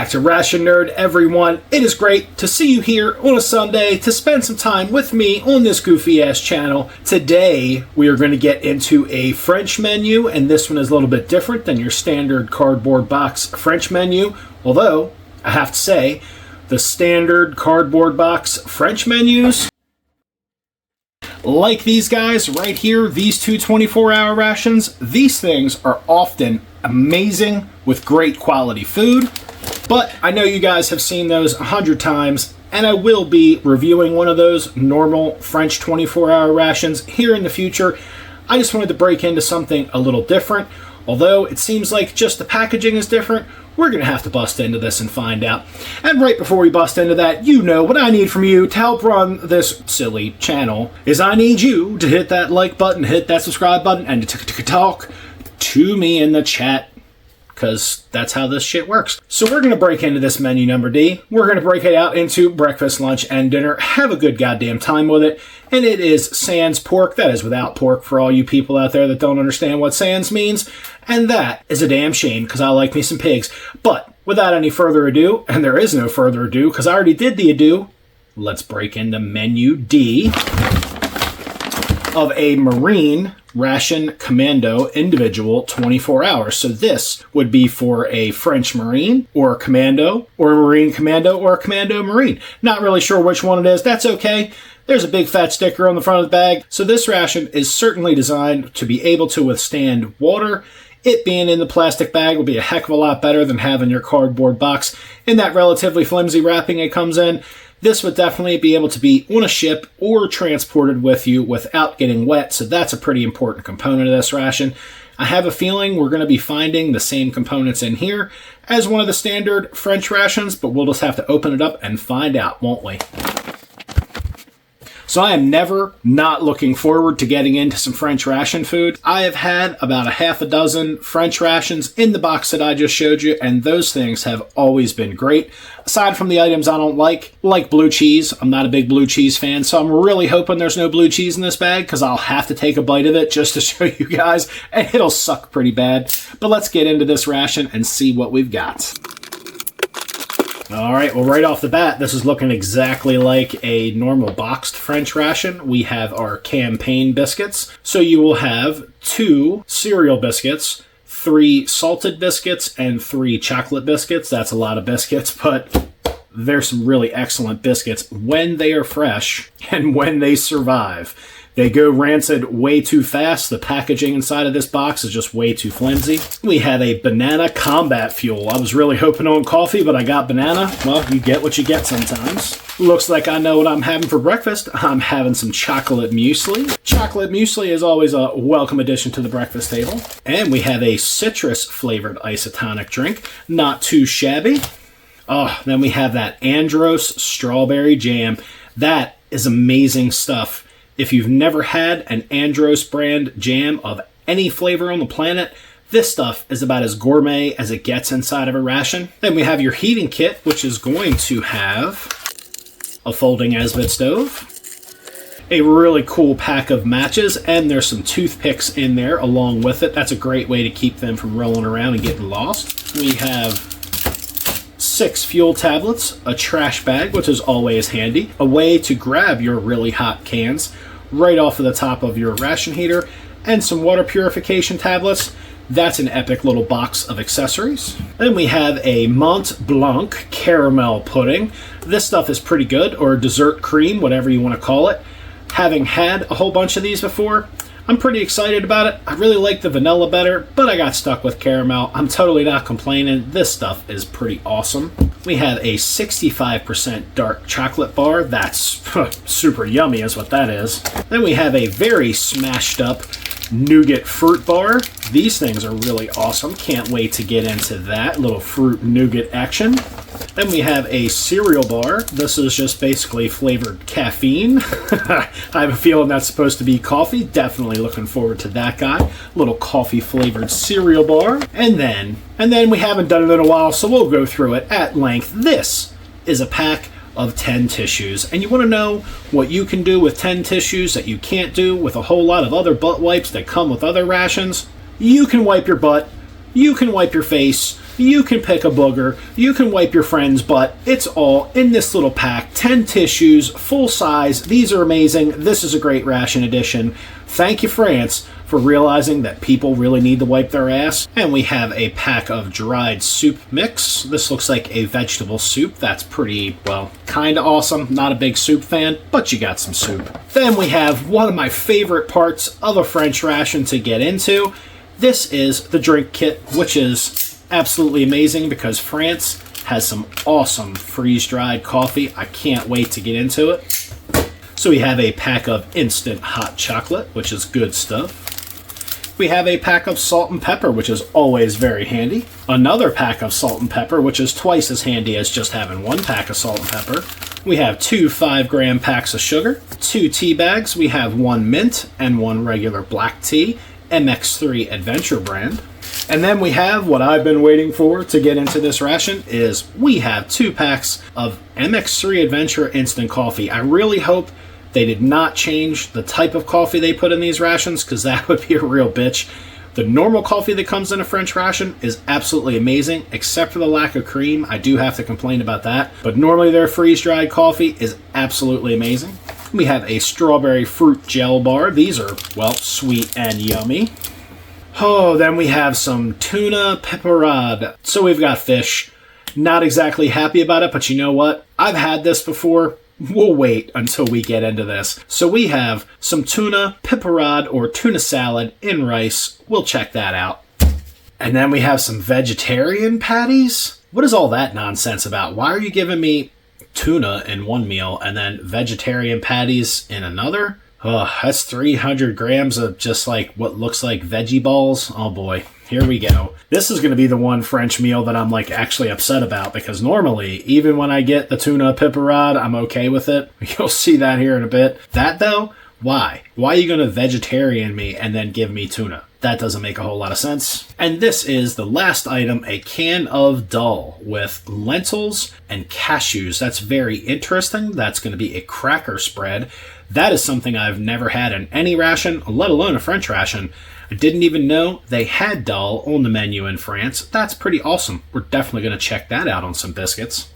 back to Ration Nerd, everyone. It is great to see you here on a Sunday to spend some time with me on this goofy-ass channel. Today, we are going to get into a French menu, and this one is a little bit different than your standard cardboard box French menu. Although, I have to say, the standard cardboard box French menus, like these guys right here, these two 24-hour rations, these things are often amazing with great quality food. But I know you guys have seen those 100 times, and I will be reviewing one of those normal French 24-hour rations here in the future. I just wanted to break into something a little different. Although it seems like just the packaging is different, we're going to have to bust into this and find out. And right before we bust into that, you know what I need from you to help run this silly channel is I need you to hit that like button, hit that subscribe button, and to talk to me in the chat, because that's how this shit works. So we're going to break into this menu number D. We're going to break it out into breakfast, lunch, and dinner. Have a good goddamn time with it. And it is sans pork. That is without pork for all you people out there that don't understand what sans means. And that is a damn shame, because I like me some pigs. But without any further ado, and there is no further ado, because I already did the ado, let's break into menu D of a Marine Ration Commando individual 24 hours. So this would be for a French Marine, or a Commando, or a Marine Commando, or a Commando Marine. Not really sure which one it is. That's okay. There's a big fat sticker on the front of the bag. So this ration is certainly designed to be able to withstand water. It being in the plastic bag will be a heck of a lot better than having your cardboard box in that relatively flimsy wrapping it comes in. This would definitely be able to be on a ship or transported with you without getting wet, so that's a pretty important component of this ration. I have a feeling we're going to be finding the same components in here as one of the standard French rations, but we'll just have to open it up and find out, won't we? So I am never not looking forward to getting into some French ration food. I have had about a half a dozen French rations in the box that I just showed you, and those things have always been great. Aside from the items I don't like blue cheese. I'm not a big blue cheese fan, so I'm really hoping there's no blue cheese in this bag, because I'll have to take a bite of it just to show you guys, and it'll suck pretty bad. But let's get into this ration and see what we've got. All right, well, right off the bat, this is looking exactly like a normal boxed French ration. We have our campaign biscuits. So you will have 2 cereal biscuits, 3 salted biscuits, and 3 chocolate biscuits. That's a lot of biscuits, but there's some really excellent biscuits when they are fresh and when they survive. They go rancid way too fast. The packaging inside of this box is just way too flimsy. We have a banana combat fuel. I was really hoping on coffee, but I got banana. Well, you get what you get sometimes. Looks like I know what I'm having for breakfast. I'm having some chocolate muesli. Chocolate muesli is always a welcome addition to the breakfast table. And we have a citrus-flavored isotonic drink. Not too shabby. Oh, then we have that Andros strawberry jam. That is amazing stuff. If you've never had an Andros brand jam of any flavor on the planet, this stuff is about as gourmet as it gets inside of a ration. Then we have your heating kit, which is going to have a folding Esbit stove, a really cool pack of matches, and there's some toothpicks in there along with it. That's a great way to keep them from rolling around and getting lost. We have 6 fuel tablets, a trash bag, which is always handy, a way to grab your really hot cans right off of the top of your ration heater, and some water purification tablets. That's an epic little box of accessories. Then we have a Mont Blanc caramel pudding. This stuff is pretty good, or dessert cream, whatever you want to call it. Having had a whole bunch of these before, I'm pretty excited about it. I really like the vanilla better, but I got stuck with caramel. I'm totally not complaining. This stuff is pretty awesome. We have a 65% dark chocolate bar. That's super yummy is what that is. Then we have a very smashed up nougat fruit bar. These things are really awesome. Can't wait to get into that little fruit nougat action. Then we have a cereal bar. This is just basically flavored caffeine. I have a feeling that's supposed to be coffee. Definitely looking forward to that guy. Little coffee flavored cereal bar. And then we haven't done it in a while, so we'll go through it at length. This is a pack of 10 tissues. And you want to know what you can do with 10 tissues that you can't do with a whole lot of other butt wipes that come with other rations? You can wipe your butt, you can wipe your face, You can pick a booger. You can wipe your friend's butt. It's all in this little pack. 10 tissues, full size. These are amazing. This is a great ration edition. Thank you, France, for realizing that people really need to wipe their ass. And we have a pack of dried soup mix. This looks like a vegetable soup. That's pretty, well, kind of awesome. Not a big soup fan, but you got some soup. Then we have one of my favorite parts of a French ration to get into. This is the drink kit, which is absolutely amazing because France has some awesome freeze-dried coffee. I can't wait to get into it. So we have a pack of instant hot chocolate, which is good stuff. We have a pack of salt and pepper, which is always very handy. Another pack of salt and pepper, which is twice as handy as just having one pack of salt and pepper. We have 2 5-gram packs of sugar, 2 tea bags. We have 1 mint and 1 regular black tea, MX3 Adventure brand. And then we have what I've been waiting for to get into this ration is we have 2 packs of MX3 Adventure instant coffee. I really hope they did not change the type of coffee they put in these rations because that would be a real bitch. The normal coffee that comes in a French ration is absolutely amazing, except for the lack of cream. I do have to complain about that. But normally their freeze-dried coffee is absolutely amazing. We have a strawberry fruit gel bar. These are, well, sweet and yummy. Oh, then we have some tuna pepperade. So we've got fish. Not exactly happy about it, but you know what? I've had this before. We'll wait until we get into this. So we have some tuna pepperade or tuna salad in rice. We'll check that out. And then we have some vegetarian patties. What is all that nonsense about? Why are you giving me tuna in one meal and then vegetarian patties in another? Oh, that's 300 grams of just like what looks like veggie balls. Oh boy, here we go. This is going to be the one French meal that I'm like actually upset about because normally, even when I get the tuna pepperade, I'm okay with it. You'll see that here in a bit. That though, why? Why are you going to vegetarian me and then give me tuna? That doesn't make a whole lot of sense. And this is the last item, a can of dal with lentils and cashews. That's very interesting. That's going to be a cracker spread. That is something I've never had in any ration, let alone a French ration. I didn't even know they had dal on the menu in France. That's pretty awesome. We're definitely going to check that out on some biscuits.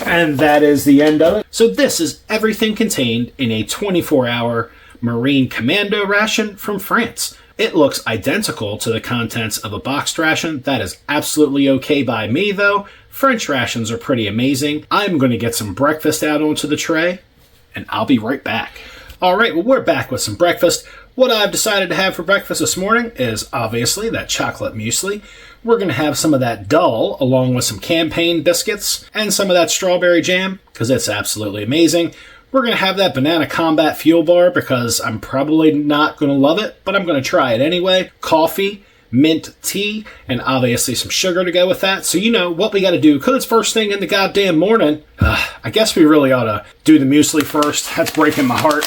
And that is the end of it. So this is everything contained in a 24-hour Marine Commando ration from France. It looks identical to the contents of a boxed ration. That is absolutely okay by me, though. French rations are pretty amazing. I'm going to get some breakfast out onto the tray, and I'll be right back. All right, well, we're back with some breakfast. What I've decided to have for breakfast this morning is obviously that chocolate muesli. We're going to have some of that dal along with some campaign biscuits and some of that strawberry jam because it's absolutely amazing. We're going to have that Banana Combat Fuel Bar because I'm probably not going to love it, but I'm going to try it anyway. Coffee, mint tea, and obviously some sugar to go with that. So you know what we got to do because it's first thing in the goddamn morning. I guess we really ought to do the muesli first. That's breaking my heart.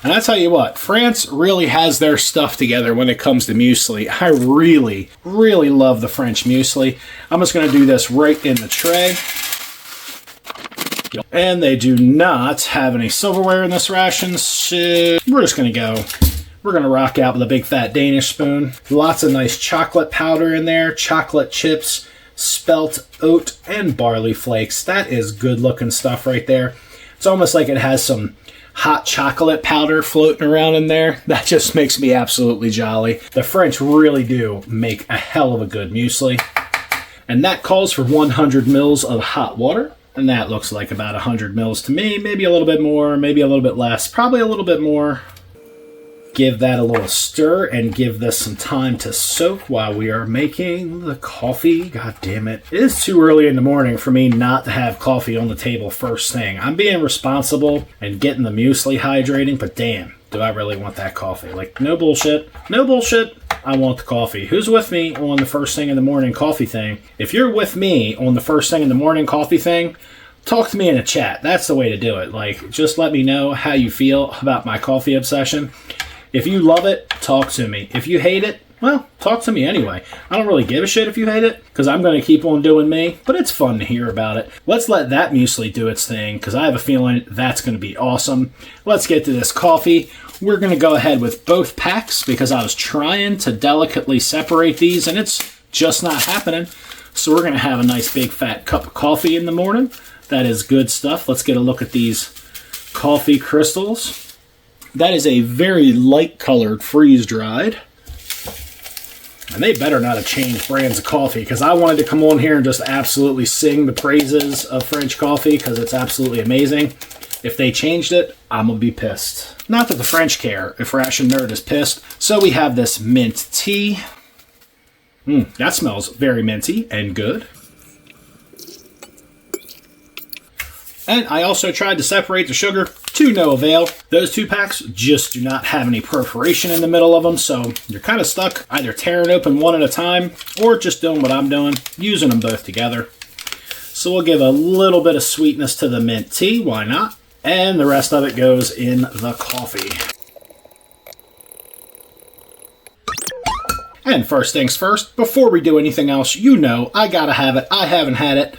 And I tell you what, France really has their stuff together when it comes to muesli. I really, really love the French muesli. I'm just going to do this right in the tray. And they do not have any silverware in this ration, so we're just going to go. We're going to rock out with a big fat Danish spoon. Lots of nice chocolate powder in there, chocolate chips, spelt oat, and barley flakes. That is good looking stuff right there. It's almost like it has some hot chocolate powder floating around in there. That just makes me absolutely jolly. The French really do make a hell of a good muesli. And that calls for 100 mils of hot water. And that looks like about 100 mils to me. Maybe a little bit more, maybe a little bit less. Probably a little bit more. Give that a little stir and give this some time to soak while we are making the coffee. God damn it. It is too early in the morning for me not to have coffee on the table first thing. I'm being responsible and getting the muesli hydrating, but damn, do I really want that coffee. Like, no bullshit. No bullshit. I want the coffee. Who's with me on the first thing in the morning coffee thing? If you're with me on the first thing in the morning coffee thing, talk to me in a chat. That's the way to do it. Like, just let me know how you feel about my coffee obsession. If you love it, talk to me. If you hate it, well, talk to me anyway. I don't really give a shit if you hate it, because I'm going to keep on doing me, but it's fun to hear about it. Let's let that muesli do its thing, because I have a feeling that's going to be awesome. Let's get to this coffee. We're going to go ahead with both packs, because I was trying to delicately separate these, and it's just not happening. So we're going to have a nice big fat cup of coffee in the morning. That is good stuff. Let's get a look at these coffee crystals. That is a very light colored freeze-dried. And they better not have changed brands of coffee, because I wanted to come on here and just absolutely sing the praises of French coffee, because it's absolutely amazing. If they changed it, I'm going to be pissed. Not that the French care if Ration Nerd is pissed. So we have this mint tea. That smells very minty and good. And I also tried to separate the sugar to no avail. Those 2 packs just do not have any perforation in the middle of them, so you're kind of stuck either tearing open one at a time or just doing what I'm doing, using them both together. So we'll give a little bit of sweetness to the mint tea, why not? And the rest of it goes in the coffee. And first things first, before we do anything else, you know I gotta have it. I haven't had it.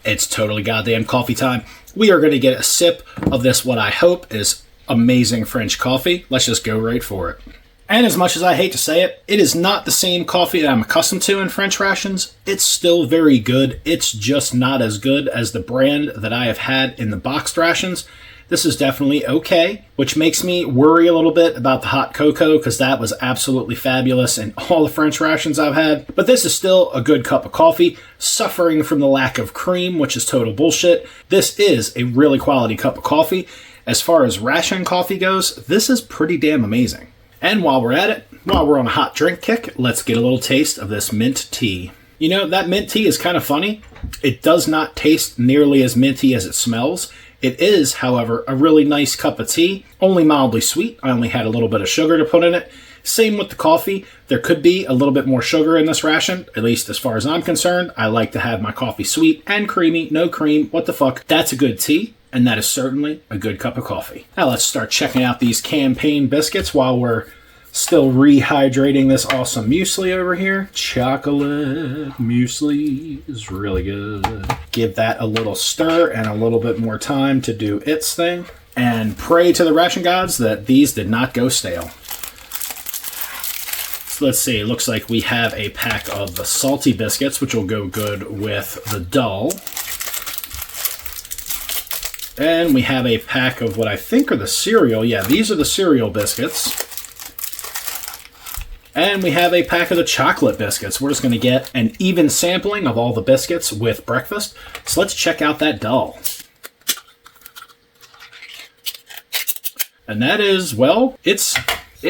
It's totally goddamn coffee time. We are going to get a sip of this, what I hope is amazing French coffee. Let's just go right for it. And as much as I hate to say it, it is not the same coffee that I'm accustomed to in French rations. It's still very good. It's just not as good as the brand that I have had in the boxed rations. This is definitely okay, which makes me worry a little bit about the hot cocoa, because that was absolutely fabulous in all the French rations I've had. But this is still a good cup of coffee, suffering from the lack of cream, which is total bullshit. This is a really quality cup of coffee. As far as ration coffee goes, this is pretty damn amazing. And while we're at it, while we're on a hot drink kick, let's get a little taste of this mint tea. You know, that mint tea is kind of funny. It does not taste nearly as minty as it smells. It is, however, a really nice cup of tea, only mildly sweet. I only had a little bit of sugar to put in it. Same with the coffee. There could be a little bit more sugar in this ration, at least as far as I'm concerned. I like to have my coffee sweet and creamy, no cream, what the fuck. That's a good tea, and that is certainly a good cup of coffee. Now let's start checking out these campaign biscuits while we're still rehydrating this awesome muesli over here. Chocolate muesli is really good. Give that a little stir and a little bit more time to do its thing. And pray to the ration gods that these did not go stale. So let's see, it looks like we have a pack of the salty biscuits, which will go good with the dull. And we have a pack of what I think are the cereal. Yeah, these are the cereal biscuits. And we have a pack of the chocolate biscuits. We're just going to get an even sampling of all the biscuits with breakfast. So let's check out that dull. And that is, well, it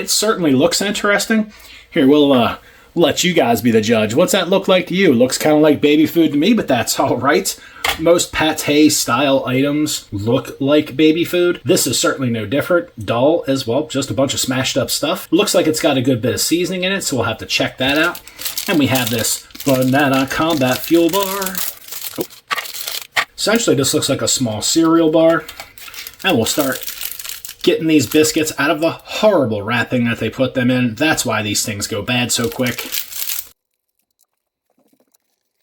certainly looks interesting. Here, we'll let you guys be the judge. What's that look like to you? Looks kind of like baby food to me, but that's all right. Most pate-style items look like baby food. This is certainly no different. Dull as well, just a bunch of smashed up stuff. Looks like it's got a good bit of seasoning in it, so we'll have to check that out. And we have this Banana Combat Fuel Bar. Oh. Essentially, this looks like a small cereal bar. And we'll start getting these biscuits out of the horrible wrapping that they put them in. That's why these things go bad so quick.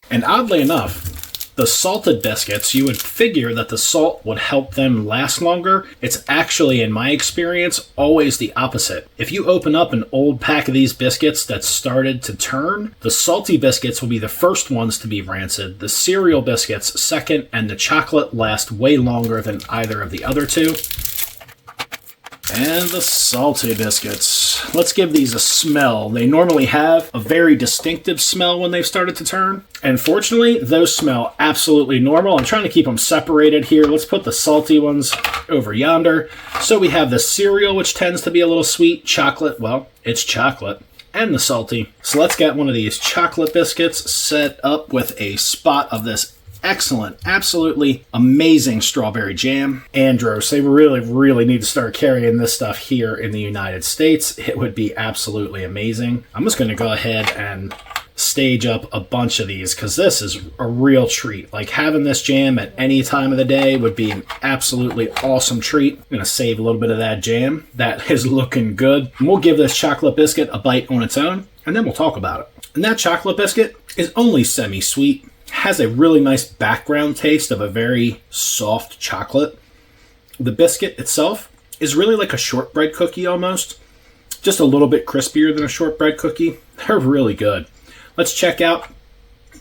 And oddly enough, the salted biscuits, you would figure that the salt would help them last longer. It's actually, in my experience, always the opposite. If you open up an old pack of these biscuits that started to turn, the salty biscuits will be the first ones to be rancid, the cereal biscuits second, and the chocolate last way longer than either of the other two. And the salty biscuits. Let's give these a smell. They normally have a very distinctive smell when they've started to turn. And fortunately, those smell absolutely normal. I'm trying to keep them separated here. Let's put the salty ones over yonder. So we have the cereal, which tends to be a little sweet. Chocolate, well, it's chocolate. And the salty. So let's get one of these chocolate biscuits set up with a spot of this excellent, absolutely amazing strawberry jam. Andros, they really need to start carrying this stuff here in the United States. It would be absolutely amazing. I'm just going to go ahead and stage up a bunch of these because this is a real treat. Like having this jam at any time of the day would be an absolutely awesome treat. I'm going to save a little bit of that jam. That is looking good. And we'll give this chocolate biscuit a bite on its own. and then we'll talk about it. And that chocolate biscuit is only semi-sweet, has a really nice background taste of a very soft chocolate. The biscuit itself is really like a shortbread cookie almost, just a little bit crispier than a shortbread cookie. They're really good. Let's check out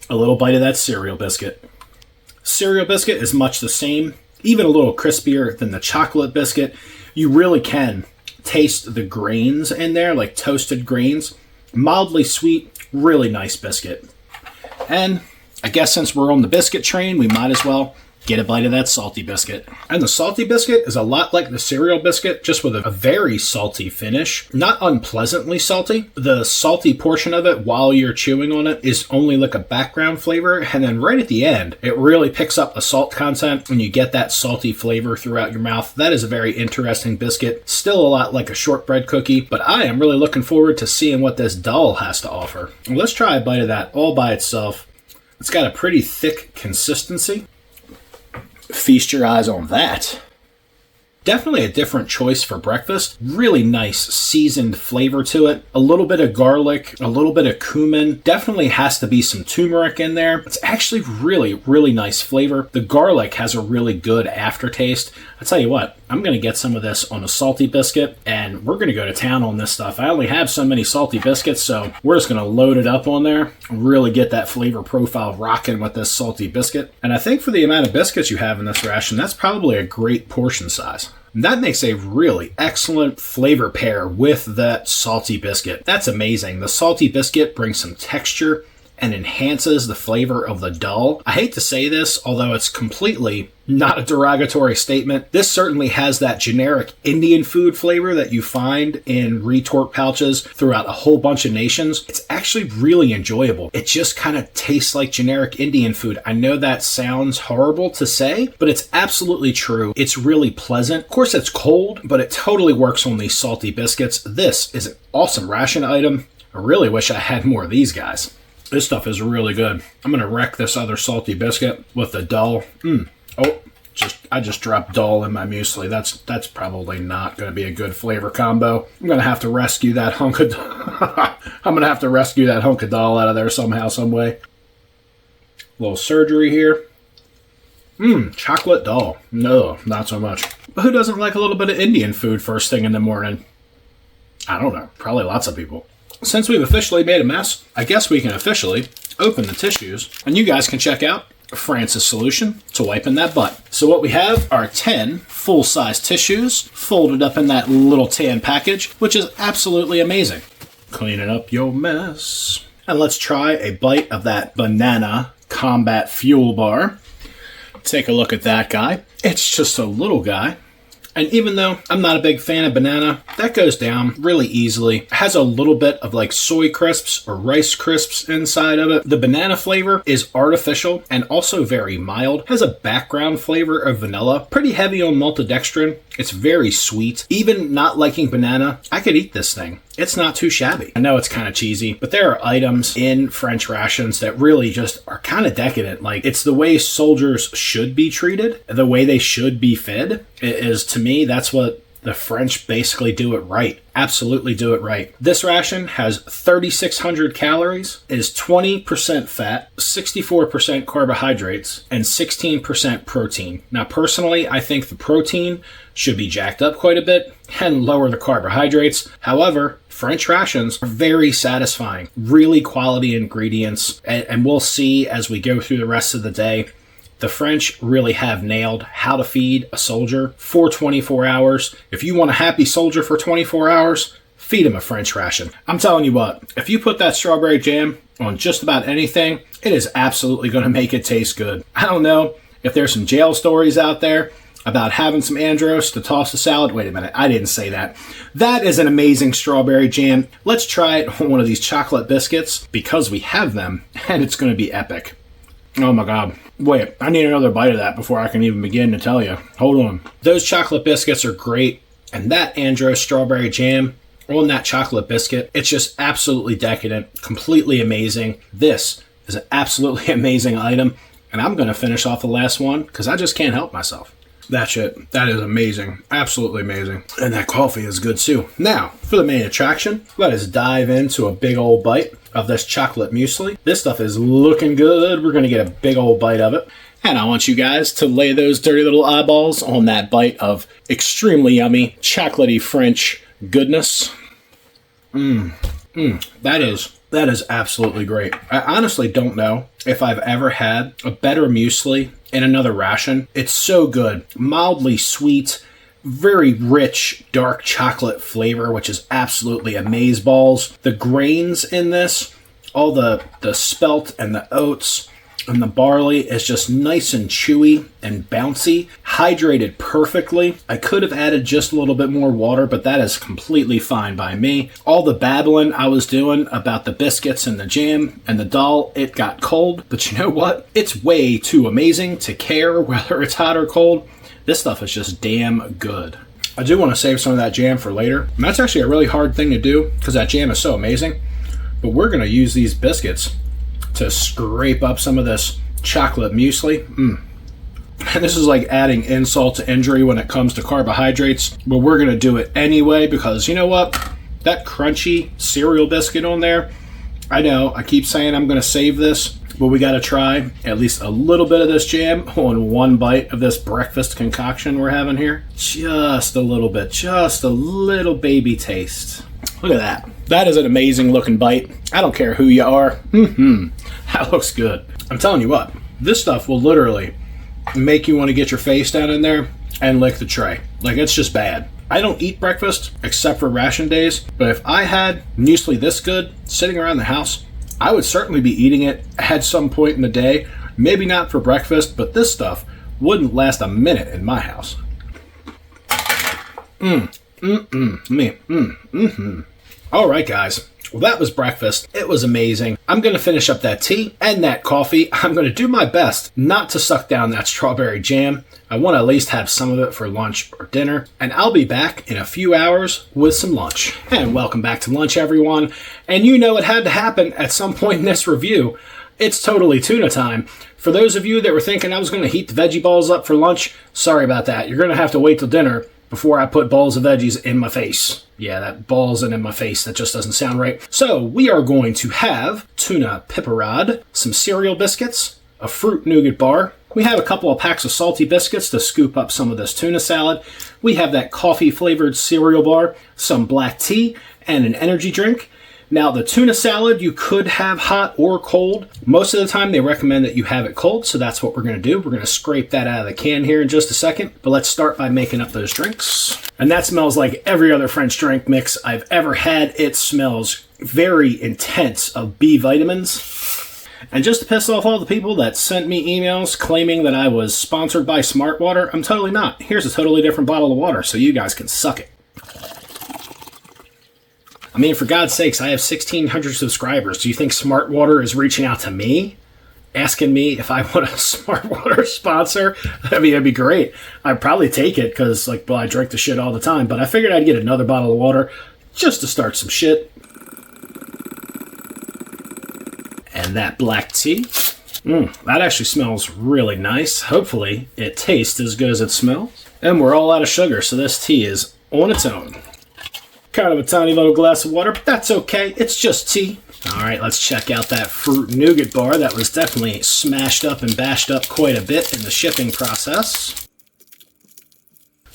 a little bite of that cereal biscuit. Cereal biscuit is much the same, even a little crispier than the chocolate biscuit. You really can taste the grains in there, like toasted grains. Mildly sweet, really nice biscuit. And I guess since we're on the biscuit train, we might as well get a bite of that salty biscuit. And the salty biscuit is a lot like the cereal biscuit, just with a very salty finish. Not unpleasantly salty. The salty portion of it, while you're chewing on it, is only like a background flavor. And then right at the end, it really picks up the salt content and you get that salty flavor throughout your mouth. That is a very interesting biscuit. Still a lot like a shortbread cookie, but I am really looking forward to seeing what this doll has to offer. Let's try a bite of that all by itself. It's got a pretty thick consistency. Feast your eyes on that. Definitely a different choice for breakfast. Really nice seasoned flavor to it. A little bit of garlic, a little bit of cumin. Definitely has to be some turmeric in there. It's actually really, really nice flavor. The garlic has a really good aftertaste. I tell you what, I'm going to get some of this on a salty biscuit and we're going to go to town on this stuff. I only have so many salty biscuits, so we're just going to load it up on there and really get that flavor profile rocking with this salty biscuit. And I think for the amount of biscuits you have in this ration, that's probably a great portion size. That makes a really excellent flavor pair with that salty biscuit. That's amazing. The salty biscuit brings some texture and enhances the flavor of the dull. I hate to say this, although it's completely not a derogatory statement. This certainly has that generic Indian food flavor that you find in retort pouches throughout a whole bunch of nations. It's actually really enjoyable. It just kind of tastes like generic Indian food. I know that sounds horrible to say, but it's absolutely true. It's really pleasant. Of course, it's cold, but it totally works on these salty biscuits. This is an awesome ration item. I really wish I had more of these guys. This stuff is really good. I'm going to wreck this other salty biscuit with the dull. Oh, I just dropped dull in my muesli. That's probably not going to be a good flavor combo. I'm going to have to rescue that hunk of I'm going to have to rescue that hunk of dull out of there somehow, some way. A little surgery here. Chocolate dull. No, not so much. But who doesn't like a little bit of Indian food first thing in the morning? I don't know. Probably lots of people. Since we've officially made a mess, I guess we can officially open the tissues and you guys can check out France's solution to wiping that butt. So what we have are 10 full-size tissues folded up in that little tan package, which is absolutely amazing. Cleaning up your mess. And let's try a bite of that banana combat fuel bar. Take a look at that guy. It's just a little guy. And even though I'm not a big fan of banana, that goes down really easily. It has a little bit of like soy crisps or rice crisps inside of it. The banana flavor is artificial and also very mild. It has a background flavor of vanilla. Pretty heavy on maltodextrin. It's very sweet. Even not liking banana, I could eat this thing. It's not too shabby. I know it's kind of cheesy, but there are items in French rations that really just are kind of decadent. Like, it's the way soldiers should be treated, the way they should be fed. It is, to me, that's what the French basically do it right. Absolutely do it right. This ration has 3,600 calories, is 20% fat, 64% carbohydrates, and 16% protein. Now, personally, I think the protein should be jacked up quite a bit and lower the carbohydrates. However, French rations are very satisfying, really quality ingredients, and we'll see as we go through the rest of the day. The French really have nailed how to feed a soldier for 24 hours. If you want a happy soldier for 24 hours, feed him a French ration. I'm telling you what, if you put that strawberry jam on just about anything, it is absolutely going to make it taste good. I don't know if there's some jail stories out there about having some Andros to toss a salad. Wait a minute, I didn't say that. That is an amazing strawberry jam. Let's try it on one of these chocolate biscuits because we have them, and it's going to be epic. Oh my God. Wait, I need another bite of that before I can even begin to tell you. Hold on. Those chocolate biscuits are great, and that Andros strawberry jam on that chocolate biscuit, it's just absolutely decadent, completely amazing. This is an absolutely amazing item, and I'm going to finish off the last one because I just can't help myself. That shit, that is amazing. Absolutely amazing. And that coffee is good too. Now, for the main attraction, let us dive into a big old bite of this chocolate muesli. This stuff is looking good. We're going to get a big old bite of it. And I want you guys to lay those dirty little eyeballs on that bite of extremely yummy, chocolatey French goodness. That is absolutely great. I honestly don't know if I've ever had a better muesli in another ration. It's so good. Mildly sweet, very rich, dark chocolate flavor, which is absolutely amazeballs. The grains in this, all the spelt and the oats and the barley is just nice and chewy and bouncy, hydrated perfectly. I could have added just a little bit more water, but that is completely fine by me. All the babbling I was doing about the biscuits and the jam and the dal, it got cold. But you know what? It's way too amazing to care whether it's hot or cold. This stuff is just damn good. I do want to save some of that jam for later. And that's actually a really hard thing to do because that jam is so amazing. But we're going to use these biscuits to scrape up some of this chocolate muesli. And this is like adding insult to injury when it comes to carbohydrates, but we're going to do it anyway because you know what? That crunchy cereal biscuit on there, I know, I keep saying I'm going to save this, but we got to try at least a little bit of this jam on one bite of this breakfast concoction we're having here. Just a little bit, just a little baby taste. Look at that. That is an amazing looking bite. I don't care who you are. That looks good. I'm telling you what, this stuff will literally make you want to get your face down in there and lick the tray. Like, it's just bad. I don't eat breakfast except for ration days, but if I had muesli this good sitting around the house, I would certainly be eating it at some point in the day. Maybe not for breakfast, but this stuff wouldn't last a minute in my house. All right, guys. Well, that was breakfast. It was amazing. I'm going to finish up that tea and that coffee. I'm going to do my best not to suck down that strawberry jam. I want to at least have some of it for lunch or dinner. And I'll be back in a few hours with some lunch. And welcome back to lunch, everyone. And you know it had to happen at some point in this review. It's totally tuna time. For those of you that were thinking I was going to heat the veggie balls up for lunch, sorry about that. You're going to have to wait till dinner before I put balls of veggies in my face. Yeah, that balls and in my face, that just doesn't sound right. So we are going to have tuna pepperade, some cereal biscuits, a fruit nougat bar. We have a couple of packs of salty biscuits to scoop up some of this tuna salad. We have that coffee flavored cereal bar, some black tea, and an energy drink. Now, the tuna salad, you could have hot or cold. Most of the time, they recommend that you have it cold, so that's what we're going to do. We're going to scrape that out of the can here in just a second, but let's start by making up those drinks. And that smells like every other French drink mix I've ever had. It smells very intense of B vitamins. And just to piss off all the people that sent me emails claiming that I was sponsored by Smart Water, I'm totally not. Here's a totally different bottle of water, so you guys can suck it. I mean, for God's sakes, I have 1,600 subscribers. Do you think Smart Water is reaching out to me, asking me if I want a Smart Water sponsor? I mean, that'd be great. I'd probably take it because, like, well, I drink the shit all the time. But I figured I'd get another bottle of water just to start some shit. And that black tea. That actually smells really nice. Hopefully, it tastes as good as it smells. And we're all out of sugar, so this tea is on its own. Kind of a tiny little glass of water, but that's okay. It's just tea. All right, let's check out that fruit nougat bar. That was definitely smashed up and bashed up quite a bit in the shipping process.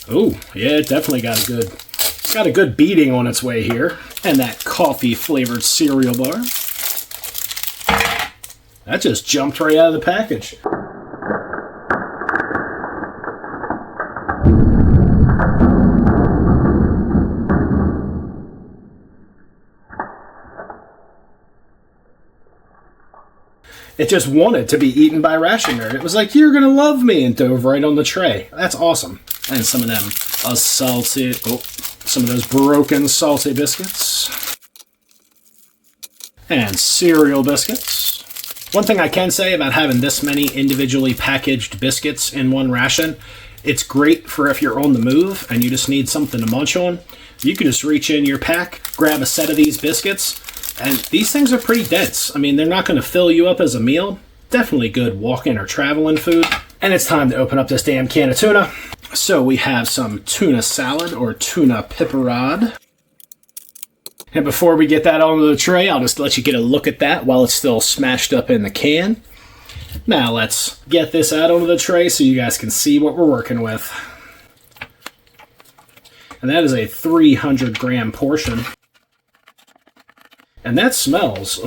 Oh, yeah, it definitely got a good beating on its way here. And that coffee flavored cereal bar. That just jumped right out of the package. It just wanted to be eaten by Ration Nerd. It was like, you're going to love me, and dove right on the tray. That's awesome. And some of them some of those broken salty biscuits. And cereal biscuits. One thing I can say about having this many individually packaged biscuits in one ration, it's great for if you're on the move and you just need something to munch on. You can just reach in your pack, grab a set of these biscuits, and these things are pretty dense. I mean, they're not going to fill you up as a meal. Definitely good walking or traveling food. And it's time to open up this damn can of tuna. So we have some tuna salad or tuna pepperade. And before we get that onto the tray, I'll just let you get a look at that while it's still smashed up in the can. Now let's get this out onto the tray so you guys can see what we're working with. And that is a 300 gram portion. And that smells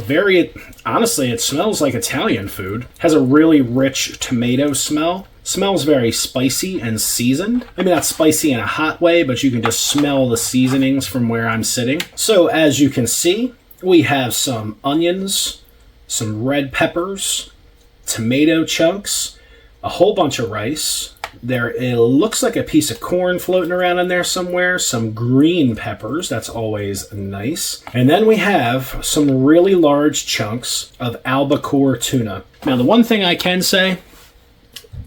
honestly, it smells like Italian food. Has a really rich tomato smell. Smells very spicy and seasoned. Maybe not spicy in a hot way, but you can just smell the seasonings from where I'm sitting. So as you can see, we have some onions, some red peppers, tomato chunks, a whole bunch of rice. It looks like a piece of corn floating around in there somewhere, some green peppers, that's always nice. And then we have some really large chunks of albacore tuna. Now the one thing I can say,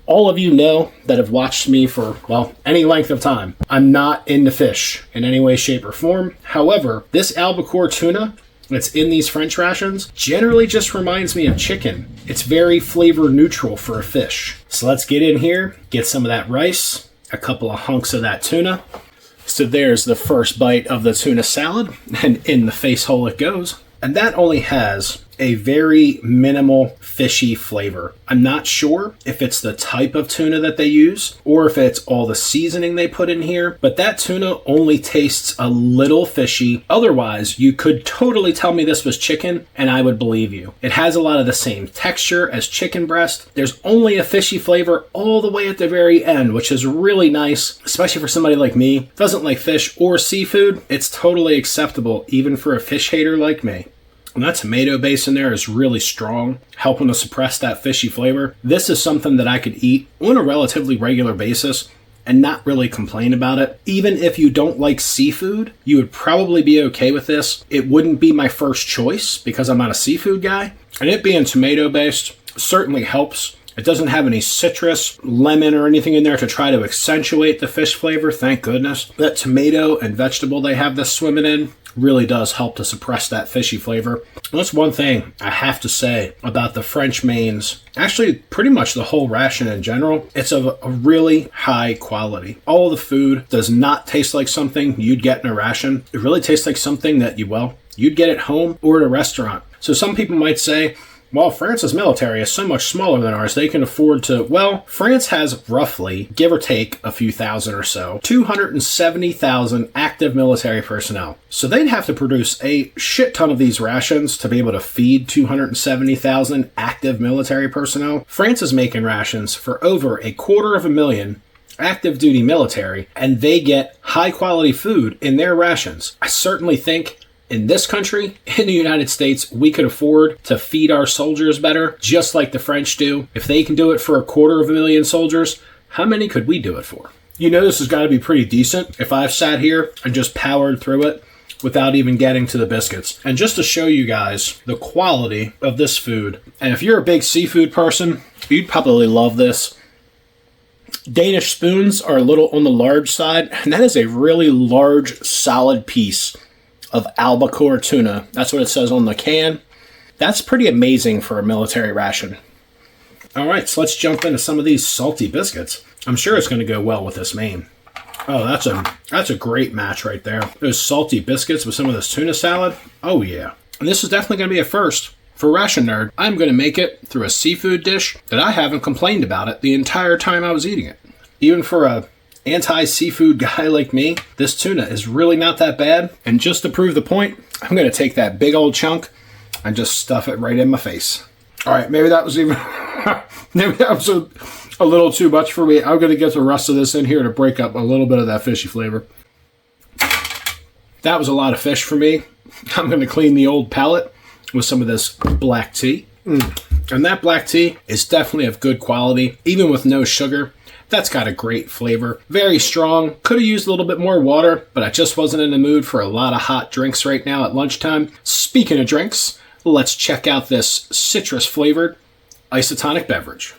all of you know that have watched me for, well, any length of time, I'm not into fish in any way, shape, or form. However, this albacore tuna that's in these French rations generally just reminds me of chicken. It's very flavor neutral for a fish. So let's get in here, get some of that rice, a couple of hunks of that tuna. So there's the first bite of the tuna salad, and in the face hole it goes. And that only has a very minimal fishy flavor. I'm not sure if it's the type of tuna that they use or if it's all the seasoning they put in here, but that tuna only tastes a little fishy. Otherwise, you could totally tell me this was chicken and I would believe you. It has a lot of the same texture as chicken breast. There's only a fishy flavor all the way at the very end, which is really nice, especially for somebody like me who doesn't like fish or seafood. It's totally acceptable even for a fish hater like me. And that tomato base in there is really strong, helping to suppress that fishy flavor. This is something that I could eat on a relatively regular basis and not really complain about it. Even if you don't like seafood, you would probably be okay with this. It wouldn't be my first choice because I'm not a seafood guy. And it being tomato based certainly helps. It doesn't have any citrus, lemon, or anything in there to try to accentuate the fish flavor, thank goodness. That tomato and vegetable they have this swimming in really does help to suppress that fishy flavor. And that's one thing I have to say about the French mains. Actually, pretty much the whole ration in general. It's of a really high quality. All the food does not taste like something you'd get in a ration. It really tastes like something that you'd get at home or at a restaurant. So some people might say, well, France's military is so much smaller than ours, they can afford to... Well, France has roughly, give or take a few thousand or so, 270,000 active military personnel. So they'd have to produce a shit ton of these rations to be able to feed 270,000 active military personnel. France is making rations for over 250,000 active duty military, and they get high quality food in their rations. I certainly think in this country, in the United States, we could afford to feed our soldiers better, just like the French do. If they can do it for 250,000 soldiers, how many could we do it for? You know this has got to be pretty decent if I've sat here and just powered through it without even getting to the biscuits. And just to show you guys the quality of this food, and if you're a big seafood person, you'd probably love this. Danish spoons are a little on the large side, and that is a really large, solid piece of albacore tuna. That's what it says on the can. That's pretty amazing for a military ration. All right, so let's jump into some of these salty biscuits. I'm sure it's going to go well with this main. Oh, that's a great match right there. Those salty biscuits with some of this tuna salad. Oh yeah. And this is definitely going to be a first. For Ration Nerd, I'm going to make it through a seafood dish that I haven't complained about it the entire time I was eating it. Even for a anti-seafood guy like me, this tuna is really not that bad. And just to prove the point, I'm going to take that big old chunk and just stuff it right in my face. All right, maybe that was a little too much for me. I'm going to get the rest of this in here to break up a little bit of that fishy flavor. That was a lot of fish for me. I'm going to clean the old palate with some of this black tea. And that black tea is definitely of good quality, even with no sugar. That's got a great flavor. Very strong. Could have used a little bit more water, but I just wasn't in the mood for a lot of hot drinks right now at lunchtime. Speaking of drinks, let's check out this citrus-flavored isotonic beverage.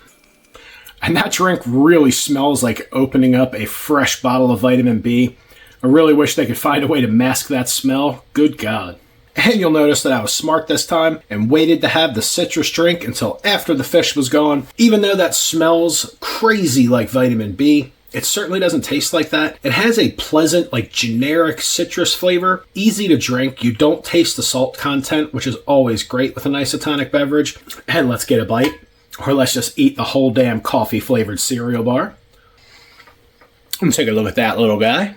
And that drink really smells like opening up a fresh bottle of vitamin B. I really wish they could find a way to mask that smell. Good God. And you'll notice that I was smart this time and waited to have the citrus drink until after the fish was gone. Even though that smells crazy like vitamin B, It certainly doesn't taste like that. It has a pleasant, like generic citrus flavor, easy to drink. You don't taste the salt content, which is always great with an isotonic beverage. And let's get a bite, or let's just eat the whole damn coffee flavored cereal bar. And take a look at that little guy.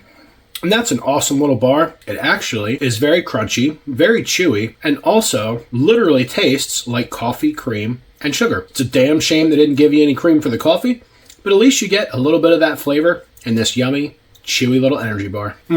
And that's an awesome little bar. It actually is very crunchy, very chewy, and also literally tastes like coffee, cream, and sugar. It's a damn shame they didn't give you any cream for the coffee, but at least you get a little bit of that flavor in this yummy, chewy little energy bar. I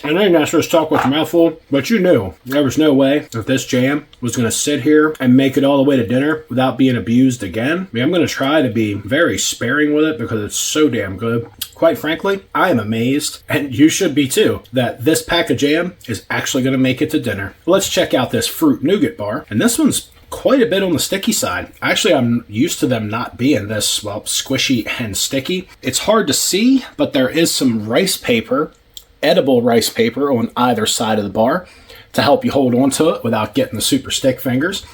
know you're not supposed to talk with your mouth full, but you knew there was no way that this jam was going to sit here and make it all the way to dinner without being abused again. I mean, I'm going to try to be very sparing with it because it's so damn good. Quite frankly, I am amazed, and you should be too, that this pack of jam is actually going to make it to dinner. Let's check out this fruit nougat bar, and this one's quite a bit on the sticky side. Actually, I'm used to them not being this, well, squishy and sticky. It's hard to see, but there is some rice paper, edible rice paper on either side of the bar to help you hold on to it without getting the super stick fingers.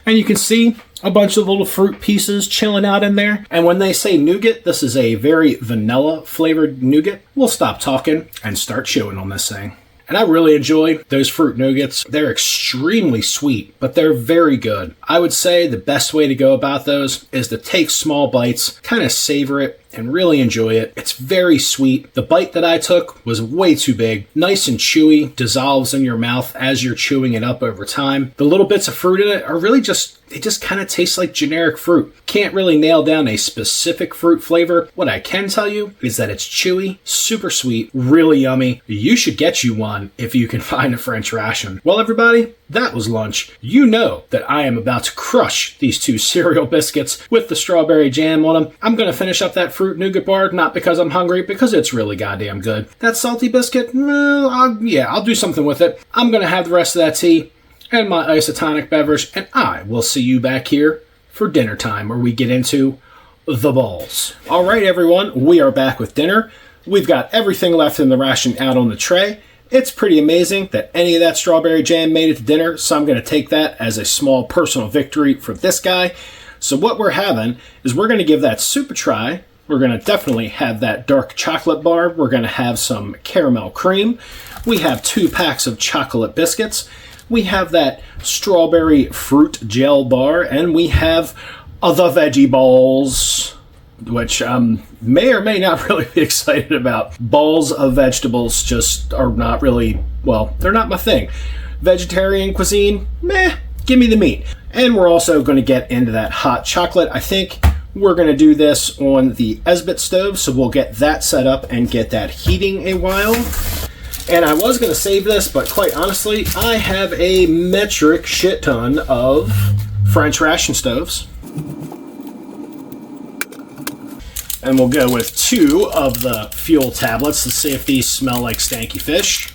And you can see a bunch of little fruit pieces chilling out in there. And when they say nougat, this is a very vanilla flavored nougat. We'll stop talking and start chewing on this thing. And I really enjoy those fruit nougats. They're extremely sweet, but they're very good. I would say the best way to go about those is to take small bites, kind of savor it, and really enjoy it. It's very sweet. The bite that I took was way too big. Nice and chewy, dissolves in your mouth as you're chewing it up over time. The little bits of fruit in it are really they just kind of taste like generic fruit. Can't really nail down a specific fruit flavor. What I can tell you is that it's chewy, super sweet, really yummy. You should get you one if you can find a French ration. Well, everybody, that was lunch. You know that I am about to crush these two cereal biscuits with the strawberry jam on them. I'm going to finish up that fruit nougat bar, not because I'm hungry, because it's really goddamn good. That salty biscuit, I'll do something with it. I'm going to have the rest of that tea and my isotonic beverage, and I will see you back here for dinner time, where we get into the balls. All right, everyone, we are back with dinner. We've got everything left in the ration out on the tray. It's pretty amazing that any of that strawberry jam made it to dinner, so I'm going to take that as a small personal victory for this guy. So what we're having is we're going to give that soup a try. We're going to definitely have that dark chocolate bar. We're going to have some caramel cream. We have 2 packs of chocolate biscuits. We have that strawberry fruit gel bar, and we have the veggie balls, which may or may not really be excited about. Balls of vegetables just are not really, well, they're not my thing. Vegetarian cuisine, meh, give me the meat. And we're also going to get into that hot chocolate. I think we're going to do this on the Esbit stove, so we'll get that set up and get that heating a while. And I was going to save this, but quite honestly, I have a metric shit ton of French ration stoves. And we'll go with 2 of the fuel tablets to see if these smell like stanky fish.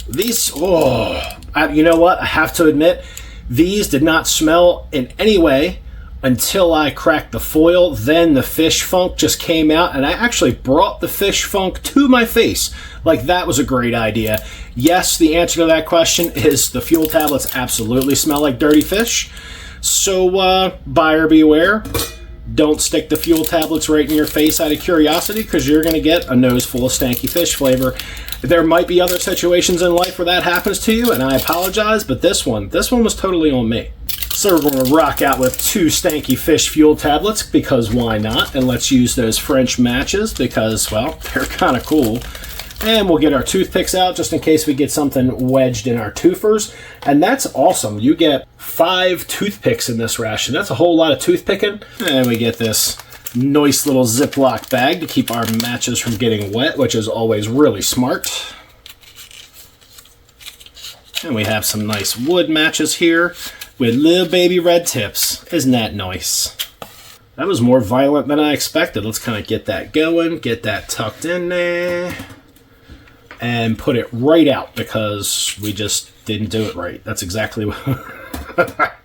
These, you know what? I have to admit, these did not smell in any way until I cracked the foil. Then the fish funk just came out, and I actually brought the fish funk to my face. Like, that was a great idea. Yes, the answer to that question is the fuel tablets absolutely smell like dirty fish. So, buyer beware. Don't stick the fuel tablets right in your face out of curiosity, because you're going to get a nose full of stanky fish flavor. There might be other situations in life where that happens to you, and I apologize, but this one was totally on me. So we're going to rock out with 2 stanky fish fuel tablets, because why not? And let's use those French matches because, well, they're kind of cool. And we'll get our toothpicks out just in case we get something wedged in our twofers. And that's awesome. You get 5 toothpicks in this ration. That's a whole lot of toothpicking. And we get this nice little Ziploc bag to keep our matches from getting wet, which is always really smart. And we have some nice wood matches here with little baby red tips. Isn't that nice? That was more violent than I expected. Let's kind of get that going, get that tucked in there, and put it right out because we just didn't do it right. That's exactly what...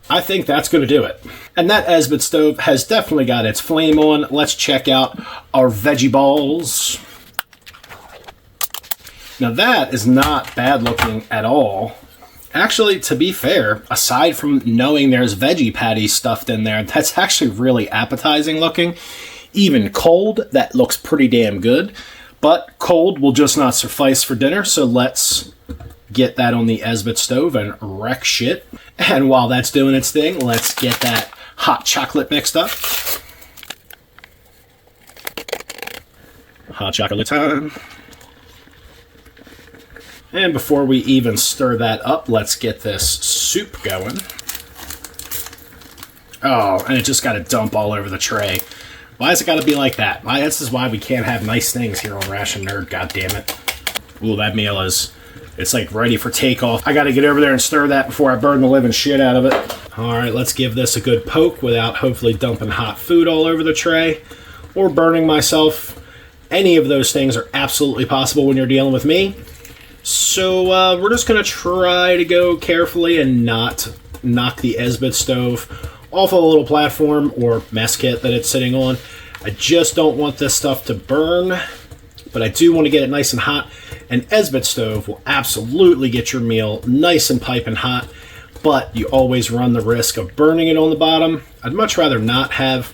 I think that's going to do it. And that Esbit stove has definitely got its flame on. Let's check out our veggie balls. Now that is not bad looking at all. Actually, to be fair, aside from knowing there's veggie patties stuffed in there, that's actually really appetizing looking. Even cold, that looks pretty damn good. But cold will just not suffice for dinner, so let's get that on the Esbit stove and wreck shit. And while that's doing its thing, let's get that hot chocolate mixed up. Hot chocolate time. And before we even stir that up, let's get this soup going. Oh, and it just got to dump all over the tray. Why has it got to be like that? This is why we can't have nice things here on Ration Nerd, goddammit. Ooh, that meal it's like ready for takeoff. I got to get over there and stir that before I burn the living shit out of it. All right, let's give this a good poke without hopefully dumping hot food all over the tray or burning myself. Any of those things are absolutely possible when you're dealing with me. So we're just going to try to go carefully and not knock the Esbit stove off of a little platform or mess kit that it's sitting on. I just don't want this stuff to burn, but I do want to get it nice and hot. An Esbit stove will absolutely get your meal nice and piping hot, but you always run the risk of burning it on the bottom. I'd much rather not have,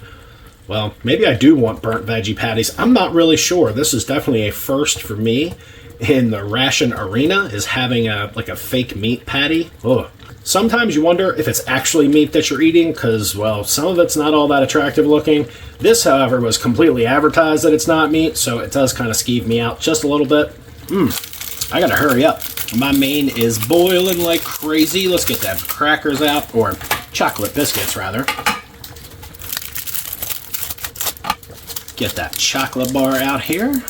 well, maybe I do want burnt veggie patties. I'm not really sure. This is definitely a first for me in the Ration arena, is having a fake meat patty. Ugh. Sometimes you wonder if it's actually meat that you're eating because, well, some of it's not all that attractive looking. This, however, was completely advertised that it's not meat, so it does kind of skeeve me out just a little bit. I gotta hurry up. My main is boiling like crazy. Let's get them crackers out, or chocolate biscuits, rather. Get that chocolate bar out here.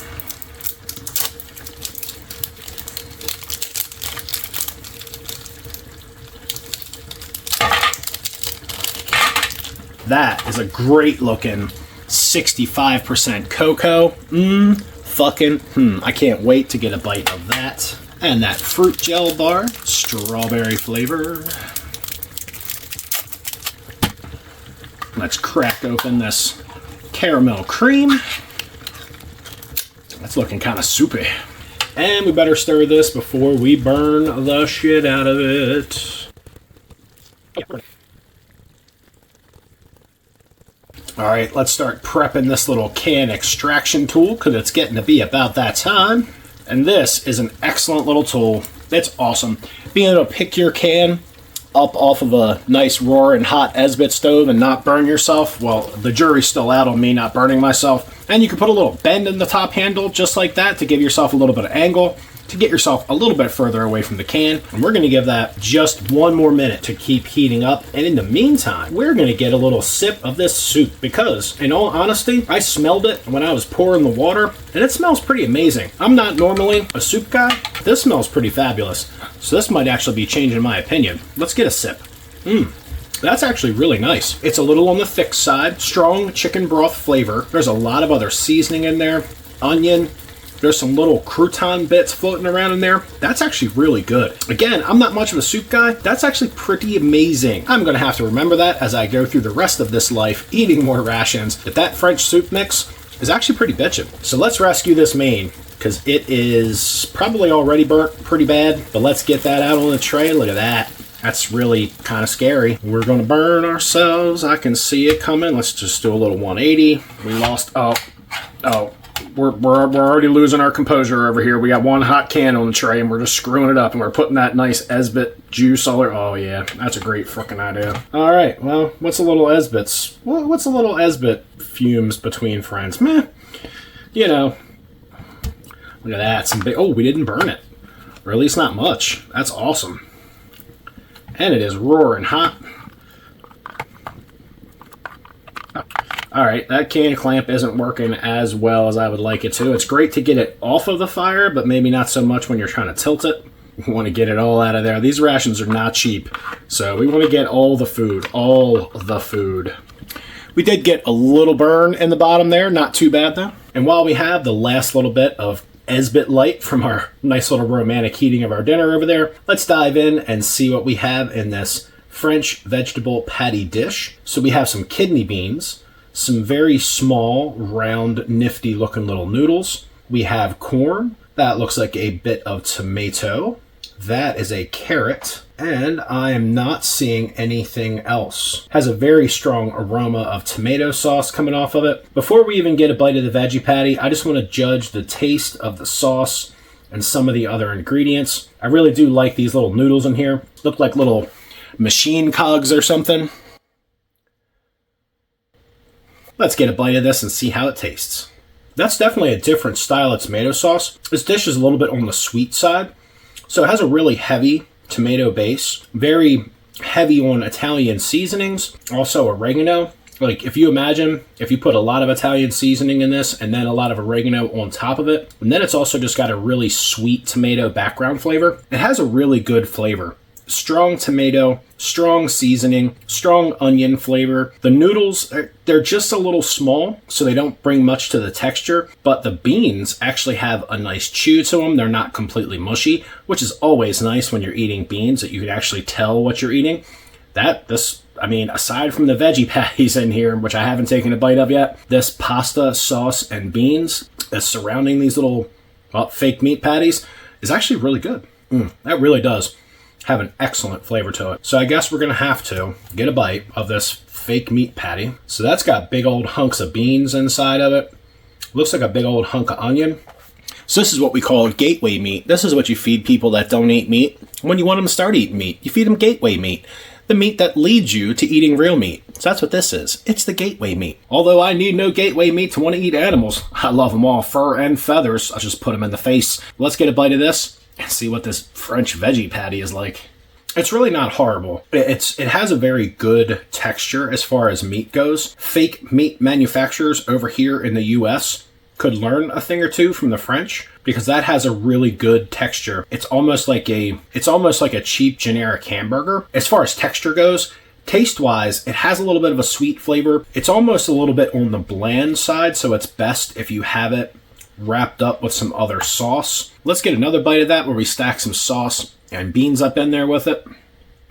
That is a great looking 65% cocoa. I can't wait to get a bite of that. And that fruit gel bar, strawberry flavor. Let's crack open this caramel cream. That's looking kind of soupy. And we better stir this before we burn the shit out of it. Alright, let's start prepping this little can extraction tool because it's getting to be about that time. And this is an excellent little tool. It's awesome. Being able to pick your can up off of a nice roaring hot Esbit stove and not burn yourself. Well, the jury's still out on me not burning myself. And you can put a little bend in the top handle just like that to give yourself a little bit of angle, to get yourself a little bit further away from the can. And we're going to give that just one more minute to keep heating up. And in the meantime, we're going to get a little sip of this soup because, in all honesty, I smelled it when I was pouring the water and it smells pretty amazing. I'm not normally a soup guy. This smells pretty fabulous. So this might actually be changing my opinion. Let's get a sip. That's actually really nice. It's a little on the thick side, strong chicken broth flavor. There's a lot of other seasoning in there, onion. There's some little crouton bits floating around in there. That's actually really good. Again, I'm not much of a soup guy. That's actually pretty amazing. I'm going to have to remember that as I go through the rest of this life eating more rations. That French soup mix is actually pretty bitchin'. So let's rescue this main because it is probably already burnt pretty bad. But let's get that out on the tray. Look at that. That's really kind of scary. We're going to burn ourselves. I can see it coming. Let's just do a little 180. We lost. We're already losing our composure over here. We got one hot can on the tray and we're just screwing it up and we're putting that nice Esbit juice all over. Oh yeah, that's a great freaking idea. All right, well, what's a little Esbit's? What's a little Esbit fumes between friends? Meh, you know. Look at that, some big. Oh, we didn't burn it, or at least not much. That's awesome. And it is roaring hot. Alright, that can clamp isn't working as well as I would like it to. It's great to get it off of the fire, but maybe not so much when you're trying to tilt it. You want to get it all out of there. These rations are not cheap, so we want to get all the food. All the food. We did get a little burn in the bottom there, not too bad though. And while we have the last little bit of Esbit light from our nice little romantic heating of our dinner over there, let's dive in and see what we have in this French vegetable patty dish. So we have some kidney beans, some very small, round, nifty looking little noodles. We have corn. That looks like a bit of tomato. That is a carrot. And I am not seeing anything else. Has a very strong aroma of tomato sauce coming off of it. Before we even get a bite of the veggie patty, I just want to judge the taste of the sauce and some of the other ingredients. I really do like these little noodles in here. Look like little machine cogs or something. Let's get a bite of this and see how it tastes. That's definitely a different style of tomato sauce. This dish is a little bit on the sweet side. So it has a really heavy tomato base, very heavy on Italian seasonings, also oregano. Like if you imagine, if you put a lot of Italian seasoning in this and then a lot of oregano on top of it, and then it's also just got a really sweet tomato background flavor. It has a really good flavor. Strong tomato, strong seasoning, strong onion flavor. The noodles, they're just a little small, so they don't bring much to the texture, but the beans actually have a nice chew to them. They're not completely mushy, which is always nice when you're eating beans, that you can actually tell what you're eating. Aside from the veggie patties in here, which I haven't taken a bite of yet, this pasta sauce and beans that's surrounding these little, fake meat patties is actually really good. That really does have an excellent flavor to it. So I guess we're going to have to get a bite of this fake meat patty. So that's got big old hunks of beans inside of it. Looks like a big old hunk of onion. So this is what we call gateway meat. This is what you feed people that don't eat meat. When you want them to start eating meat, you feed them gateway meat. The meat that leads you to eating real meat. So that's what this is. It's the gateway meat. Although I need no gateway meat to want to eat animals. I love them all, fur and feathers. I'll just put them in the face. Let's get a bite of this and see what this French veggie patty is like. It's really not horrible. It has a very good texture as far as meat goes. Fake meat manufacturers over here in the US could learn a thing or two from the French, because that has a really good texture. It's almost like a cheap generic hamburger. As far as texture goes, taste-wise, it has a little bit of a sweet flavor. It's almost a little bit on the bland side, so it's best if you have it wrapped up with some other sauce. Let's get another bite of that where we stack some sauce and beans up in there with it.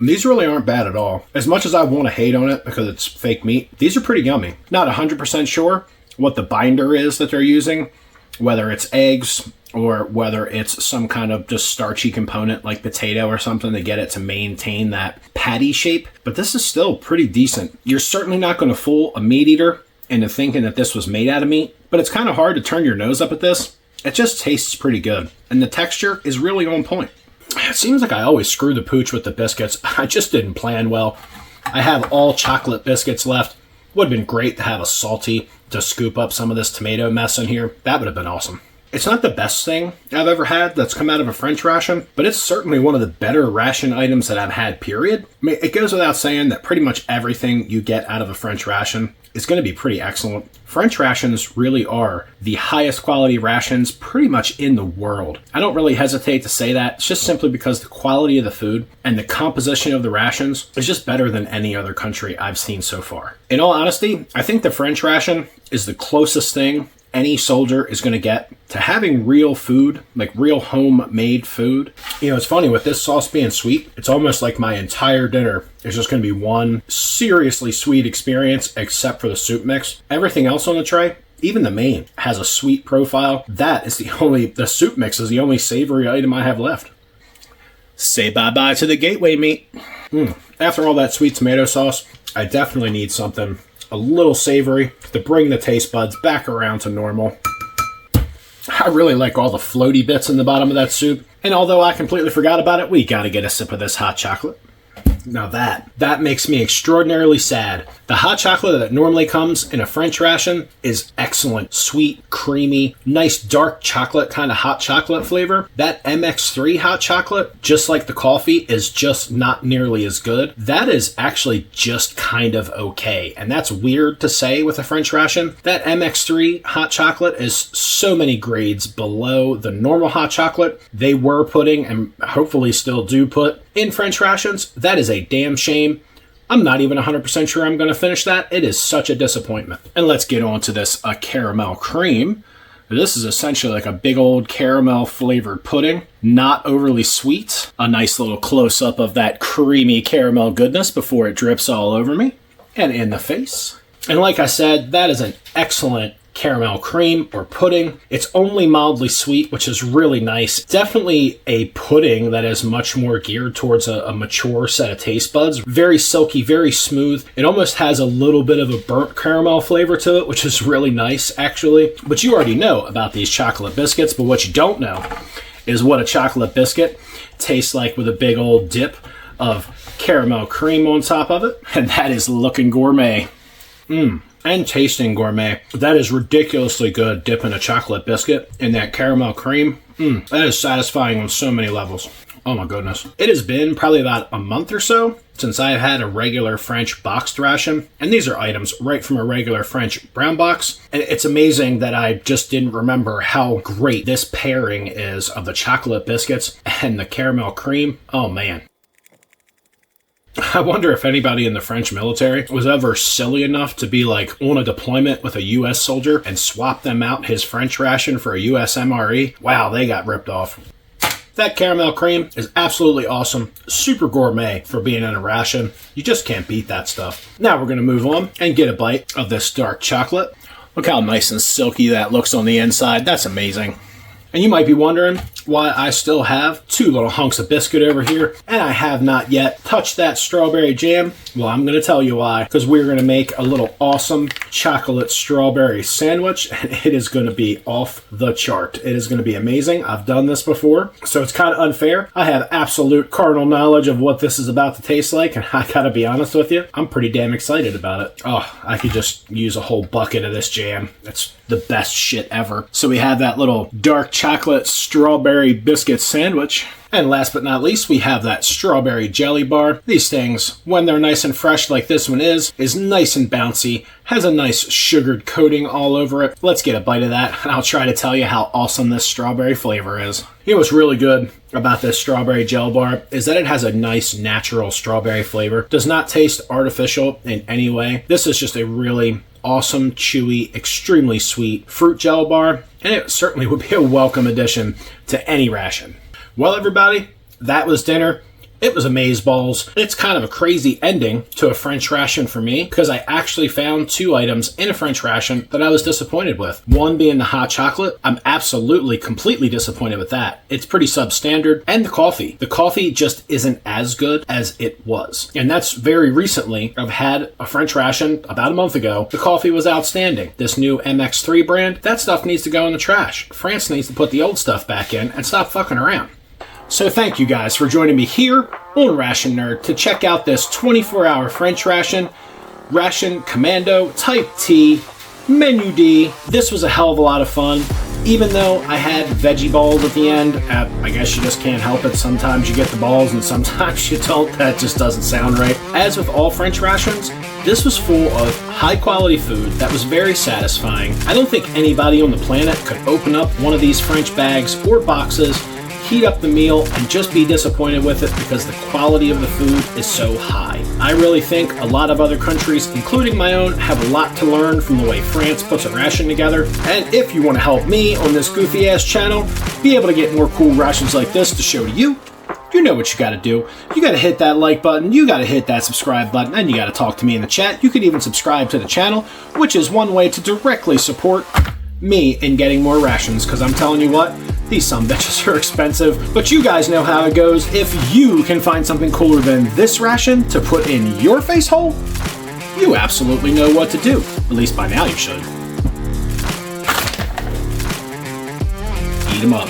These really aren't bad at all. As much as I want to hate on it because it's fake meat, these are pretty yummy. Not 100% sure what the binder is that they're using, whether it's eggs or whether it's some kind of just starchy component like potato or something to get it to maintain that patty shape. But this is still pretty decent. You're certainly not going to fool a meat eater into thinking that this was made out of meat, but it's kind of hard to turn your nose up at this. It just tastes pretty good, and the texture is really on point. It seems like I always screw the pooch with the biscuits. I just didn't plan well. I have all chocolate biscuits left. Would have been great to have a salty to scoop up some of this tomato mess in here. That would have been awesome. It's not the best thing I've ever had that's come out of a French ration, but it's certainly one of the better ration items that I've had, period. I mean, it goes without saying that pretty much everything you get out of a French ration is going to be pretty excellent. French rations really are the highest quality rations pretty much in the world. I don't really hesitate to say that. It's just simply because the quality of the food and the composition of the rations is just better than any other country I've seen so far. In all honesty, I think the French ration is the closest thing any soldier is going to get to having real food, like real homemade food. You know, it's funny, with this sauce being sweet, it's almost like my entire dinner is just going to be one seriously sweet experience, except for the soup mix. Everything else on the tray, even the main, has a sweet profile. The soup mix is the only savory item I have left. Say bye-bye to the gateway meat. After all that sweet tomato sauce, I definitely need something a little savory to bring the taste buds back around to normal. I really like all the floaty bits in the bottom of that soup. And although I completely forgot about it, we gotta get a sip of this hot chocolate. Now that makes me extraordinarily sad. The hot chocolate that normally comes in a French ration is excellent. Sweet, creamy, nice dark chocolate kind of hot chocolate flavor. That MX3 hot chocolate, just like the coffee, is just not nearly as good. That is actually just kind of okay. And that's weird to say with a French ration. That MX3 hot chocolate is so many grades below the normal hot chocolate they were putting, and hopefully still do put, in French rations. That is a damn shame. I'm not even 100% sure I'm going to finish that. It is such a disappointment. And let's get on to this caramel cream. This is essentially like a big old caramel flavored pudding. Not overly sweet. A nice little close-up of that creamy caramel goodness before it drips all over me and in the face. And like I said, that is an excellent, caramel cream or pudding. It's only mildly sweet, which is really nice. Definitely a pudding that is much more geared towards a mature set of taste buds. Very silky, very smooth. It almost has a little bit of a burnt caramel flavor to it, which is really nice, actually. But you already know about these chocolate biscuits, but what you don't know is what a chocolate biscuit tastes like with a big old dip of caramel cream on top of it, and that is looking gourmet. And tasting gourmet. That is ridiculously good, dipping a chocolate biscuit in that caramel cream. That is satisfying on so many levels. Oh my goodness. It has been probably about a month or so since I have had a regular French boxed ration, and these are items right from a regular French brown box. And it's amazing that I just didn't remember how great this pairing is of the chocolate biscuits and the caramel cream. Oh man. I wonder if anybody in the French military was ever silly enough to be like on a deployment with a U.S. soldier and swap them out his French ration for a U.S. MRE. Wow, they got ripped off. That caramel cream is absolutely awesome. Super gourmet for being in a ration. You just can't beat that stuff. Now we're going to move on and get a bite of this dark chocolate. Look how nice and silky that looks on the inside. That's amazing. And you might be wondering why I still have 2 little hunks of biscuit over here, and I have not yet touched that strawberry jam. Well, I'm going to tell you why, because we're going to make a little awesome chocolate strawberry sandwich, and it is going to be off the chart. It is going to be amazing. I've done this before, so it's kind of unfair. I have absolute carnal knowledge of what this is about to taste like, and I got to be honest with you, I'm pretty damn excited about it. Oh, I could just use a whole bucket of this jam. It's the best shit ever. So we have that little dark chocolate strawberry biscuit sandwich. And last but not least, we have that strawberry jelly bar. These things, when they're nice and fresh like this one is nice and bouncy, has a nice sugared coating all over it. Let's get a bite of that, and I'll try to tell you how awesome this strawberry flavor is. You know what's really good about this strawberry gel bar is that it has a nice natural strawberry flavor. Does not taste artificial in any way. This is just a really awesome, chewy, extremely sweet fruit gel bar, and it certainly would be a welcome addition to any ration. Well, everybody, that was dinner. It was amazeballs. It's kind of a crazy ending to a French ration for me because I actually found 2 items in a French ration that I was disappointed with. One being the hot chocolate. I'm absolutely, completely disappointed with that. It's pretty substandard. And the coffee. The coffee just isn't as good as it was. And that's very recently. I've had a French ration about a month ago. The coffee was outstanding. This new MX3 brand, that stuff needs to go in the trash. France needs to put the old stuff back in and stop fucking around. So thank you guys for joining me here on Ration Nerd to check out this 24-hour French ration, Ration Commando Type T, Menu D. This was a hell of a lot of fun. Even though I had veggie balls at the end, I guess you just can't help it. Sometimes you get the balls and sometimes you don't. That just doesn't sound right. As with all French rations, this was full of high quality food that was very satisfying. I don't think anybody on the planet could open up one of these French bags or boxes, heat up the meal, and just be disappointed with it because the quality of the food is so high. I really think a lot of other countries, including my own, have a lot to learn from the way France puts a ration together. And if you want to help me on this goofy ass channel be able to get more cool rations like this to show to you, you know what you gotta do. You gotta hit that like button, you gotta hit that subscribe button, and you gotta talk to me in the chat. You could even subscribe to the channel, which is one way to directly support me in getting more rations, because I'm telling you what, these sumbitches are expensive, but you guys know how it goes. If you can find something cooler than this ration to put in your face hole, you absolutely know what to do. At least by now you should. Eat 'em up.